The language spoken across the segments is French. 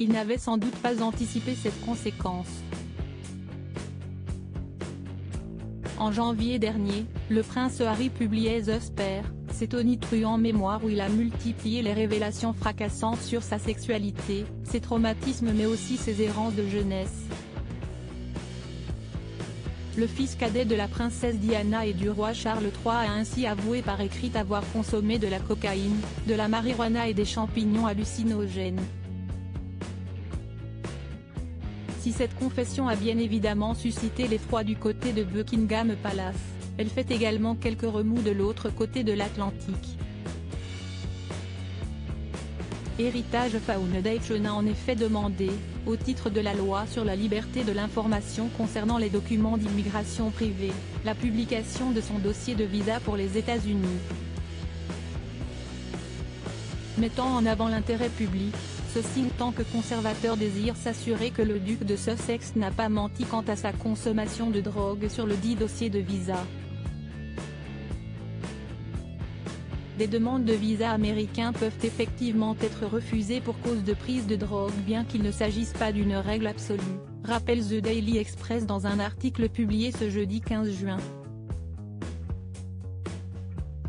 il n'avait sans doute pas anticipé cette conséquence. En janvier dernier, le prince Harry publiait The Spare, ses tonitruants mémoires où il a multiplié les révélations fracassantes sur sa sexualité, ses traumatismes mais aussi ses errances de jeunesse. Le fils cadet de la princesse Diana et du roi Charles III a ainsi avoué par écrit avoir consommé de la cocaïne, de la marijuana et des champignons hallucinogènes. Si cette confession a bien évidemment suscité l'effroi du côté de Buckingham Palace, elle fait également quelques remous de l'autre côté de l'Atlantique. Heritage Foundation a en effet demandé, au titre de la loi sur la liberté de l'information concernant les documents d'immigration privée, la publication de son dossier de visa pour les États-Unis. Mettant en avant l'intérêt public, ce think tank conservateur désire s'assurer que le duc de Sussex n'a pas menti quant à sa consommation de drogue sur le dit dossier de visa. Des demandes de visa américains peuvent effectivement être refusées pour cause de prise de drogue bien qu'il ne s'agisse pas d'une règle absolue, rappelle The Daily Express dans un article publié ce jeudi 15 juin.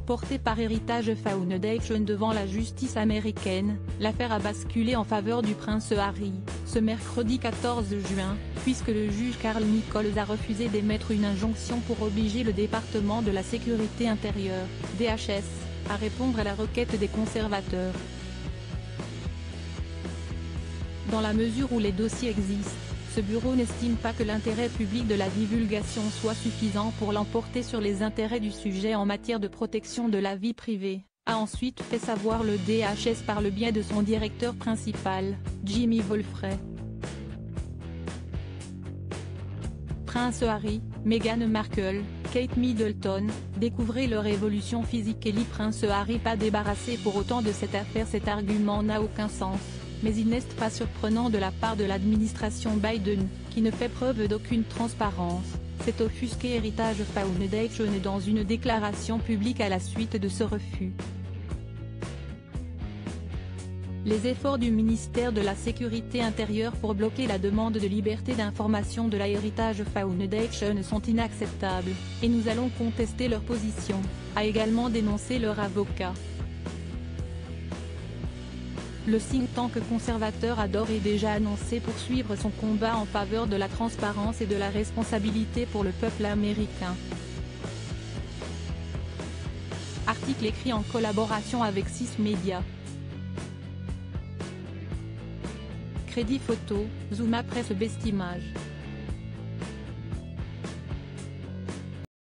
Portée par Heritage Foundation devant la justice américaine, l'affaire a basculé en faveur du prince Harry, ce mercredi 14 juin, puisque le juge Carl Nichols a refusé d'émettre une injonction pour obliger le département de la sécurité intérieure, DHS, à répondre à la requête des conservateurs. Dans la mesure où les dossiers existent, ce bureau n'estime pas que l'intérêt public de la divulgation soit suffisant pour l'emporter sur les intérêts du sujet en matière de protection de la vie privée, a ensuite fait savoir le DHS par le biais de son directeur principal, Jimmy Wolfray. Prince Harry, Meghan Markle, Kate Middleton, découvrez leur évolution physique. Kelly Prince Harry pas débarrassé pour autant de cette affaire. Cet argument n'a aucun sens, mais il n'est pas surprenant de la part de l'administration Biden, qui ne fait preuve d'aucune transparence, s'est offusqué Heritage Foundation dans une déclaration publique à la suite de ce refus. Les efforts du ministère de la Sécurité intérieure pour bloquer la demande de liberté d'information de la Heritage Foundation sont inacceptables, et nous allons contester leur position, a également dénoncé leur avocat. Le think tank conservateur a d'ores et déjà annoncé poursuivre son combat en faveur de la transparence et de la responsabilité pour le peuple américain. Article écrit en collaboration avec 6 médias. Crédit photo, Zoom Presse Best Image.